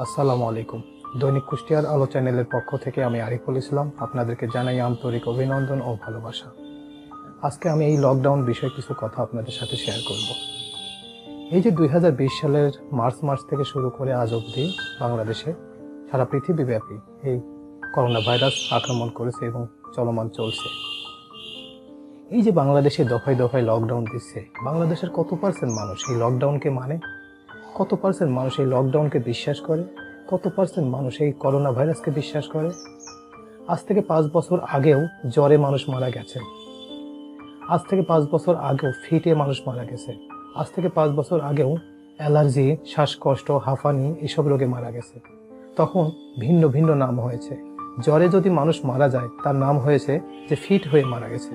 আসসালামু আলাইকুম। দৈনিক কুষ্টিয়ার আলো চ্যানেলের পক্ষ থেকে আমি আরিফুল ইসলাম আপনাদেরকে জানাই আন্তরিক অভিনন্দন ও ভালোবাসা। আজকে আমি এই লকডাউন বিষয়ে কিছু কথা আপনাদের সাথে শেয়ার করব। এই যে 2020 সালের মার্চ থেকে শুরু করে আজ অবধি বাংলাদেশে সারা পৃথিবীব্যাপী এই করোনা ভাইরাস আক্রমণ করেছে এবং চলমান চলছে। এই যে বাংলাদেশে দফায় দফায় লকডাউন দিচ্ছে, বাংলাদেশের কত পার্সেন্ট মানুষ এই লকডাউনকে মানে, কত পার্সেন্ট মানুষ এই লকডাউনকে বিশ্বাস করে, কত পার্সেন্ট মানুষ এই করোনা ভাইরাসকে বিশ্বাস করে? আজ থেকে 5 বছর আগেও জ্বরে মানুষ মারা গেছে, আজ থেকে 5 বছর আগেও ফিটে মানুষ মারা গেছে, আজ থেকে 5 বছর আগেও অ্যালার্জি, শ্বাসকষ্ট, হাঁফানি এসব রোগে মারা গেছে। তখন ভিন্ন ভিন্ন নাম হয়েছে। জ্বরে যদি মানুষ মারা যায় তার নাম হয়েছে যে ফিট হয়ে মারা গেছে,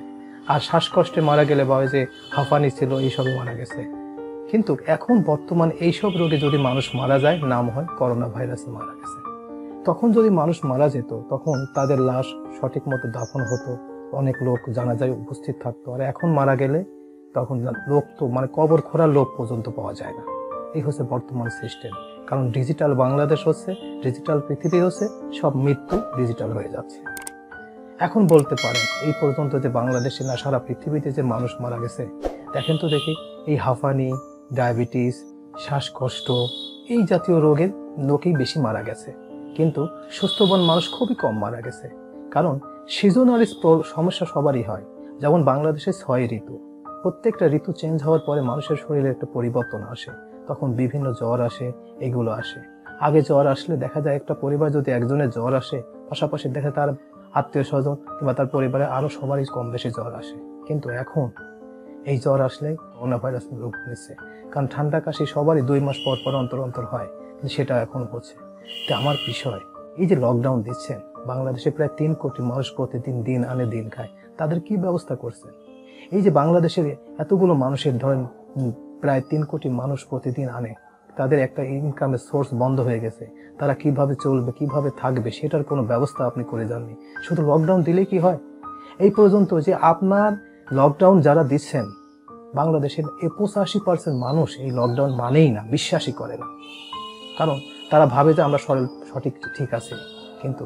আর শ্বাসকষ্টে মারা গেলে বলে যে হাঁফানি ছিল, এইসবে মারা গেছে। কিন্তু এখন বর্তমান এইসব রোগে যদি মানুষ মারা যায় নাম হয় করোনা ভাইরাসে মারা গেছে। তখন যদি মানুষ মারা যেত তখন তাদের লাশ সঠিক মতো দাফন হতো, অনেক লোক জানাজায় উপস্থিত থাকতো। আর এখন মারা গেলে তখন লোক তো কবর খোঁড়ার লোক পর্যন্ত পাওয়া যায় না। এই হচ্ছে বর্তমান সিস্টেম। কারণ ডিজিটাল বাংলাদেশ হচ্ছে, ডিজিটাল পৃথিবী হচ্ছে, সব মৃত্যু ডিজিটাল হয়ে যাচ্ছে। এখন বলতে পারেন এই পর্যন্ত যে বাংলাদেশে না সারা পৃথিবীতে যে মানুষ মারা গেছে, দেখেন তো দেখি, এই হাঁফানি, ডায়াবেটিস, শ্বাসকষ্ট এই জাতীয় রোগের লোকেই বেশি মারা গেছে। কিন্তু সুস্থবান মানুষ খুবই কম মারা গেছে। কারণ সিজনাল সমস্যা সবারই হয়। যেমন বাংলাদেশে 6 ঋতু, প্রত্যেকটা ঋতু চেঞ্জ হওয়ার পরে মানুষের শরীরে একটা পরিবর্তন আসে, তখন বিভিন্ন জ্বর আসে, এগুলো আসে। আগে জ্বর আসলে দেখা যায় একটা পরিবার যদি একজনের জ্বর আসে, পাশাপাশি দেখা তার আত্মীয় স্বজন কিংবা তার পরিবারে আরো সবারই কম বেশি জ্বর আসে। কিন্তু এখন এই জ্বর আসলে করোনা ভাইরাস রূপ নিচ্ছে। কারণ ঠান্ডা কাশি সবারই 2 মাস পর পর অন্তর অন্তর হয়, কিন্তু সেটা এখন হচ্ছে। তো আমার বিষয়, এই যে লকডাউন দিচ্ছেন, বাংলাদেশে প্রায় 3 কোটি মানুষ প্রতিদিন দিন আনে দিন খায়, তাদের কি ব্যবস্থা করছেন? এই যে বাংলাদেশের এতগুলো মানুষের ধরেন প্রায় 3 কোটি মানুষ প্রতিদিন আনে, তাদের একটা ইনকামের সোর্স বন্ধ হয়ে গেছে। তারা কিভাবে চলবে, কিভাবে থাকবে, সেটার কোনো ব্যবস্থা আপনি করে যাননি। শুধু লকডাউন দিলেই কি হয়? এই পর্যন্ত যে আপনার লকডাউন যারা দিচ্ছেন, বাংলাদেশের 85% মানুষ এই লকডাউন মানেই না, বিশ্বাসই করে না। কারণ তারা ভাবে যে আমরা সঠিক ঠিক আছে, কিন্তু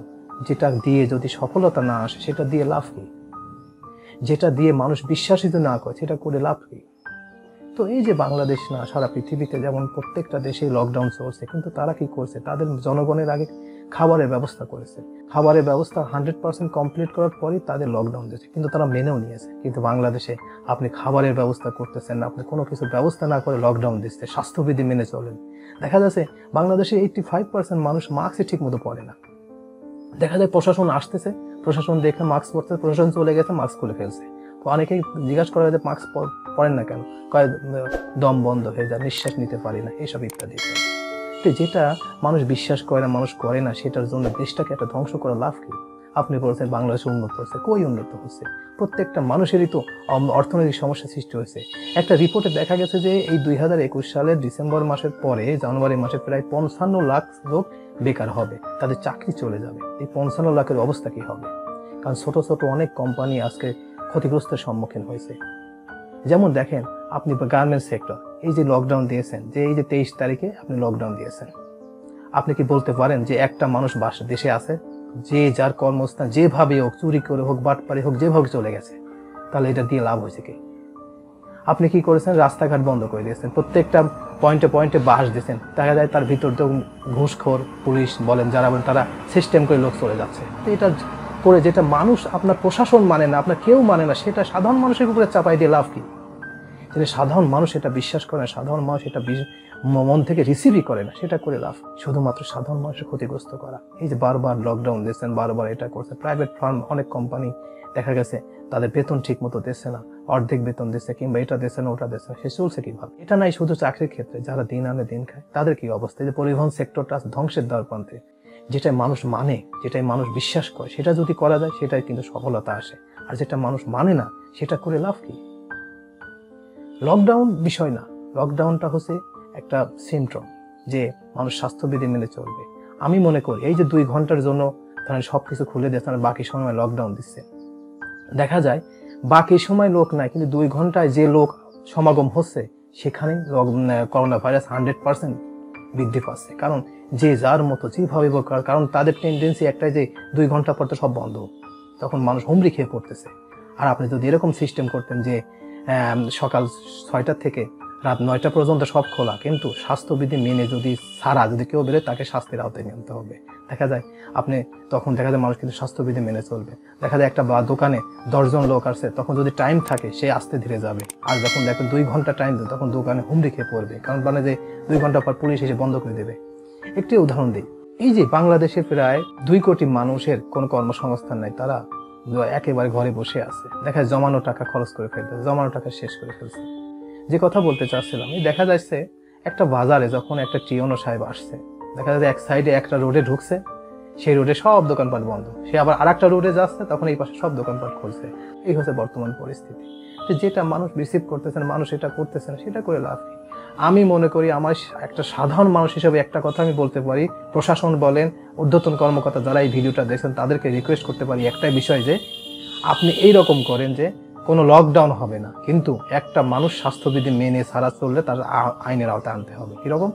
যেটা দিয়ে যদি সফলতা না আসে সেটা দিয়ে লাভ কি? যেটা দিয়ে মানুষ বিশ্বাসিত না করে সেটা করে লাভ কি? তো এই যে বাংলাদেশ না সারা পৃথিবীতে যেমন প্রত্যেকটা দেশে লকডাউন চলছে, কিন্তু তারা কি করছে? তাদের জনগণের আগে খাবারের ব্যবস্থা করেছে। খাবারের ব্যবস্থা 100% কমপ্লিট করার পরই তাদের লকডাউন দিয়েছে, কিন্তু তারা মেনেও নিয়েছে। কিন্তু বাংলাদেশে আপনি খাবারের ব্যবস্থা করতেছেন না, আপনি কোনো কিছু ব্যবস্থা না করে লকডাউন দিচ্ছে। স্বাস্থ্যবিধি মেনে চলেন। দেখা যাচ্ছে বাংলাদেশে 85% মানুষ মাস্কই ঠিক মতো পরে না। দেখা যায় প্রশাসন আসতেছে, প্রশাসন দেখে মাস্ক পরতে, প্রশাসন চলে গেছে, মাস্ক খুলে ফেলছে। অনেকেই জিজ্ঞাসা করা যায় মাস্ক পরেন না কেন? কয় দম বন্ধ হয়ে যায়, নিঃশ্বাস নিতে পারি না, এইসব ইত্যাদি। তো যেটা মানুষ বিশ্বাস করে না, মানুষ করে না, সেটার জন্য দেশটাকে একটা ধ্বংস করা লাভ কি? আপনি বলছেন বাংলাদেশ উন্নত হচ্ছে, কই উন্নত হচ্ছে? প্রত্যেকটা মানুষেরই তো অর্থনৈতিক সমস্যা সৃষ্টি হয়েছে। একটা রিপোর্টে দেখা গেছে যে এই 2021 সালের ডিসেম্বর মাসের পরে জানুয়ারি মাসে প্রায় 55 লাখ লোক বেকার হবে, তাদের চাকরি চলে যাবে। এই 55 লাখের অবস্থা কি হবে? কারণ ছোট ছোট অনেক কোম্পানি আজকে ক্ষতিগ্রস্তের সম্মুখীন হয়েছে। যেমন দেখেন আপনি গার্মেন্টস সেক্টর, এই যে লকডাউন দিয়েছেন, যে এই যে 23 তারিখে আপনি লকডাউন দিয়েছেন, আপনি কি বলতে পারেন যে একটা মানুষ দেশে আছে, যে যার কর্মস্থান যেভাবে হোক, চুরি করে হোক, বাটপারি হোক, যেভাবে চলে গেছে? তাহলে এটা দিয়ে লাভ হয়েছে কি? আপনি কি করেছেন? রাস্তাঘাট বন্ধ করে দিয়েছেন, প্রত্যেকটা পয়েন্টে পয়েন্টে বাস দিয়েছেন। দেখা যায় তার ভিতর তো ঘুষখোর পুলিশ বলেন যারা বলেন, তারা সিস্টেম করে লোক চলে যাচ্ছে। তো এটা করে যেটা মানুষ, আপনার প্রশাসন মানে না, আপনার কেউ মানে না, সেটা সাধারণ মানুষের উপরে চাপাই দিয়ে লাভ কি? যেটা সাধারণ মানুষ এটা বিশ্বাস করে না, সাধারণ মানুষ এটা মন থেকে রিসিভই করে না, সেটা করে লাভ? শুধুমাত্র সাধারণ মানুষের ক্ষতিগ্রস্ত করা। এই যে বারবার লকডাউন দিচ্ছেন, বারবার এটা করছে। প্রাইভেট ফার্ম, অনেক কোম্পানি দেখা গেছে তাদের বেতন ঠিক মতো দিচ্ছে না, অর্ধেক বেতন দিচ্ছে, কিংবা এটা দিচ্ছে না, ওটা দিচ্ছে না। সে চলছে কিভাবে? এটা নাই শুধু চাকরির ক্ষেত্রে, যারা দিন আনে দিন খায় তাদের কি অবস্থা? যে পরিবহন সেক্টরটা ধ্বংসের দ্বার প্রান্তে। যেটাই মানুষ মানে, যেটাই মানুষ বিশ্বাস করে, সেটা যদি করা যায় সেটাই কিন্তু সফলতা আসে। আর যেটা মানুষ মানে না, সেটা করে লাভ কি? লকডাউন বিষয় না, লকডাউনটা হচ্ছে একটা সিমটম যে মানুষ স্বাস্থ্যবিধি মেনে চলবে। আমি মনে করি এই যে 2 ঘন্টার জন্য ধরেন সবকিছু খুলে দিচ্ছে, বাকি সময় লকডাউন দিচ্ছে, দেখা যায় বাকি সময় লোক নাই, কিন্তু 2 ঘন্টায় যে লোক সমাগম হচ্ছে সেখানে করোনা ভাইরাস 100% বৃদ্ধি পাচ্ছে। কারণ যে যার মতো যেভাবে কারণ তাদের টেন্ডেন্সি একটাই যে 2 ঘন্টা পর তো সব বন্ধ, তখন মানুষ হুমড়ি খেয়ে পড়তেছে। আর আপনি যদি এরকম সিস্টেম করতেন যে সকাল 6টা থেকে রাত 9টা পর্যন্ত সব খোলা, কিন্তু স্বাস্থ্যবিধি মেনে যদি কেউ বেরোয় তাকে শাস্তির আওতায় নিতে হবে, দেখা যায় তখন দেখা যায় মানুষ কিন্তু স্বাস্থ্যবিধি মেনে চলবে। দেখা যায় একটা দোকানে 10 জন লোক আসছে, তখন যদি টাইম থাকে সে আস্তে ধীরে যাবে। আর যখন দেখবেন 2 ঘন্টা টাইম দেয়, তখন দোকানে হুমড়ি খেয়ে পড়বে, কারণ যে 2 ঘন্টা পর পুলিশ এসে বন্ধ করে দেবে। একটি উদাহরণ দিই, এই যে বাংলাদেশে প্রায় 2 কোটি মানুষের কোনো কর্মসংস্থান নাই, তারা একেবারে ঘরে বসে আছে, দেখা যায় জমানো টাকা খরচ করে ফেলতে, জমানো টাকা শেষ করে ফেলছে। যে কথা বলতে চাচ্ছিলাম, দেখা যাচ্ছে একটা বাজারে যখন একটা টিওনো সাহেব আসছে, দেখা যাচ্ছে এক সাইডে একটা রোডে ঢুকছে, সেই রোডে সব দোকানপাট বন্ধ, সে আবার আরেকটা রোডে যাচ্ছে, তখন এই পাশে সব দোকানপাট খুলছে। এই হচ্ছে বর্তমান পরিস্থিতি। যেটা মানুষ রিসিভ করতেছে না, মানুষ এটা করতেছে না, সেটা করে লাভ কি? আমি মনে করি, আমার একটা সাধারণ মানুষ হিসেবে একটা কথা আমি বলতে পারি, প্রশাসন বলেন, ঊর্ধ্বতন কর্মকর্তা যারা এই ভিডিওটা দেখছেন তাদেরকে রিকোয়েস্ট করতে পারি একটাই বিষয়, যে আপনি এইরকম করেন যে কোনো লকডাউন হবে না, কিন্তু একটা মানুষ স্বাস্থ্যবিধি মেনে ছাড়া চললে তার আইনের আওতায় আনতে হবে। কিরকম?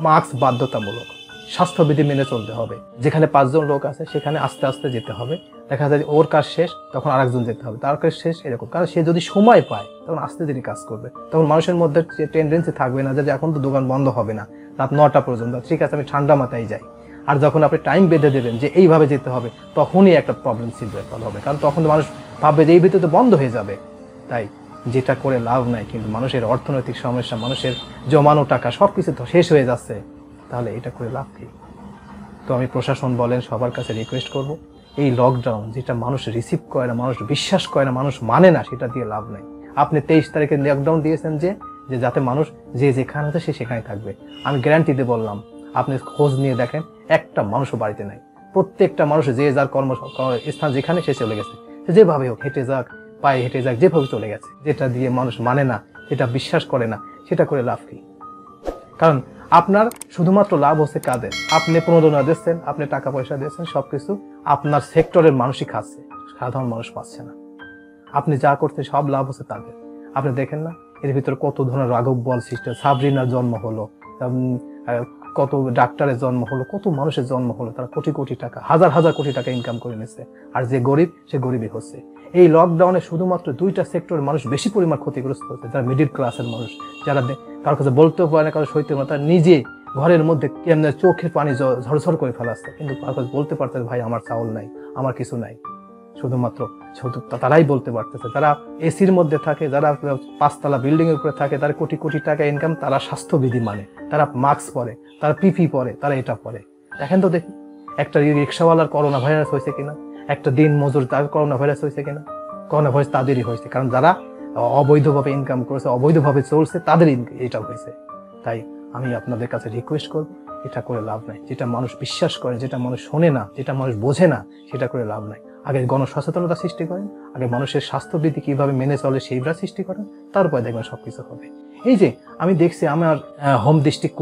মাস্ক বাধ্যতামূলক, স্বাস্থ্যবিধি মেনে চলতে হবে। যেখানে 5 জন লোক আছে সেখানে আস্তে আস্তে যেতে হবে, দেখা যায় ওর কাজ শেষ তখন আরেকজন যেতে হবে, তার কাজ শেষ, এরকম। কারণ সে যদি সময় পায় তখন আস্তে ধীরে কাজ করবে, তখন মানুষের মধ্যে যে টেন্ডেন্সি থাকবে না যে এখন তো দোকান বন্ধ হবে না রাত 9টা পর্যন্ত, ঠিক আছে আমি ঠান্ডা মাথায় যাই। আর যখন আপনি টাইম বেঁধে দেবেন যে এইভাবে যেতে হবে, তখনই একটা প্রবলেম সিলভার হবে, কারণ তখন মানুষ ভাববে যে এই ভিতরে তো বন্ধ হয়ে যাবে। তাই যেটা করে লাভ নাই, কিন্তু মানুষের অর্থনৈতিক সমস্যা, মানুষের জমানো টাকা সবকিছু তো শেষ হয়ে যাচ্ছে, তাহলে এটা করে লাভ কি? তো আমি প্রশাসন বলেন সবার কাছে রিকোয়েস্ট করব, এই লকডাউন যেটা মানুষ রিসিভ করে না, মানুষ বিশ্বাস করে না, মানুষ মানে না, সেটা দিয়ে লাভ নাই। আপনি 23 তারিখে লকডাউন দিয়েছেন যে যাতে মানুষ যে যেখানে আছে সে সেখানে থাকবে। আমি গ্যারান্টি দিয়ে বললাম, আপনি খোঁজ নিয়ে দেখেন, একটা মানুষও বাড়িতে নাই। প্রত্যেকটা মানুষ যে যার কর্মস্থান যেখানে সে চলে গেছে, যেভাবে হোক, হেঁটে যাক, পায়ে হেঁটে যাক, যেভাবে চলে গেছে। যেটা দিয়ে মানুষ মানে না, যেটা বিশ্বাস করে না, সেটা করে লাভ কি? কারণ আপনার শুধুমাত্র লাভ হচ্ছে কাদের? আপনি প্রণোদনা দিচ্ছেন, আপনি টাকা পয়সা দিচ্ছেন, সবকিছু আপনার সেক্টরের মানুষই খাচ্ছে, সাধারণ মানুষ পাচ্ছে না। আপনি যা করছেন সব লাভ হচ্ছে তাদের। আপনি দেখেন না এর ভিতরে কত ধরনের রাঘব বল সিস্টেম, সাবরিনার জন্ম হলো, কত ডাক্তারের জন্ম হলো, কত মানুষের জন্ম হলো, তারা কোটি কোটি টাকা, হাজার হাজার কোটি টাকা ইনকাম করে নিচ্ছে। আর যে গরিব, সে গরিবই হচ্ছে। এই লকডাউনে শুধুমাত্র 2টা সেক্টরের মানুষ বেশি পরিমাণ ক্ষতিগ্রস্ত হচ্ছে, যারা মিডিল ক্লাসের মানুষ, যারা কারোর কাছে বলতেও পারে না, কারো সইতে পারে না, তারা নিজে ঘরের মধ্যে কেমন চোখের পানি ঝরঝর করে ফেলাচ্ছে, কিন্তু কারোর কাছে বলতে পারতেছে ভাই আমার চাউল নাই, আমার কিছু নাই। শুধুমাত্র তারাই বলতে পারতেছে, যারা এসির মধ্যে থাকে, যারা 5 তলা বিল্ডিং এর উপরে থাকে, তারা কোটি কোটি টাকা ইনকাম, তারা স্বাস্থ্যবিধি মানে, তারা মাস্ক পরে, তারা পিপি পরে, তারা এটা পরে। দেখেন তো দেখি, একটা রিক্সাওয়ালার করোনা ভাইরাস হয়েছে কিনা, একটা দিন মজুর তার করোনা ভাইরাস হয়েছে কিনা? করোনা ভাইরাস তাদেরই হয়েছে, কারণ যারা অবৈধভাবে ইনকাম করেছে, অবৈধভাবে চলছে, তাদের এটা হয়েছে। তাই আমি আপনাদের কাছে রিকোয়েস্ট করব, এটা করে লাভ নাই। যেটা মানুষ বিশ্বাস করে, যেটা মানুষ শোনে না, যেটা মানুষ বোঝে না, সেটা করে লাভ নাই। আগে গণসচেতনতা সৃষ্টি করেন, আগে মানুষের স্বাস্থ্যবিধি কিভাবে মেনে চলে সেইটা সৃষ্টি করেন, তারপরে দেখবেন সবকিছু হবে। এই যে আমি দেখছি আমার হোম ডিস্ট্রিক্ট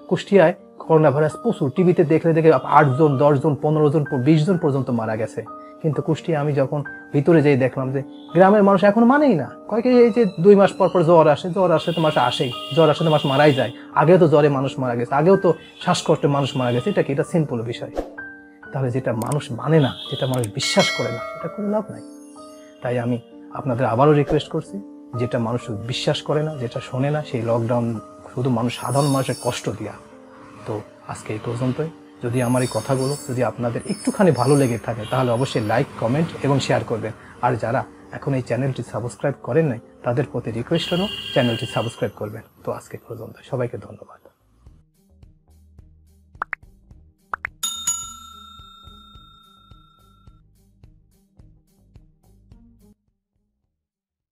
কুষ্টিয়ায় করোনা ভাইরাস প্রচুর, টিভিতে দেখলে 8 জন, 10 জন, 15 জন, 20 জন পর্যন্ত মারা গেছে। কিন্তু কুষ্টিয়া আমি যখন ভিতরে যেয়ে দেখলাম যে গ্রামের মানুষ এখন মানেই না, কয়েকে এই যে 2 মাস পর পর জ্বর আসে তো মাস আসেই, জ্বর আসে তো মাস মারাই যায়। আগেও তো জ্বরে মানুষ মারা গেছে, আগেও তো শ্বাসকষ্টে মানুষ মারা গেছে। এটা কি? এটা সিম্পল বিষয়। তাহলে যেটা মানুষ মানে না, যেটা মানুষ বিশ্বাস করে না, সেটা করে লাভ নাই। তাই আমি আপনাদের আবারও রিকোয়েস্ট করছি, যেটা মানুষ বিশ্বাস করে না, যেটা শোনে না, সেই লকডাউন শুধু সাধারণ মানুষের কষ্ট দিয়া। তো আজকে এই পর্যন্তই। যদি আমার এই কথাগুলো যদি আপনাদের একটুখানি ভালো লেগে থাকে, তাহলে অবশ্যই লাইক, কমেন্ট এবং শেয়ার করবেন। আর যারা এখন এই চ্যানেলটি সাবস্ক্রাইব করেন নাই, তাদের প্রতি রিকোয়েস্ট হলো চ্যানেলটি সাবস্ক্রাইব করবেন। তো আজকে পর্যন্ত সবাইকে ধন্যবাদ।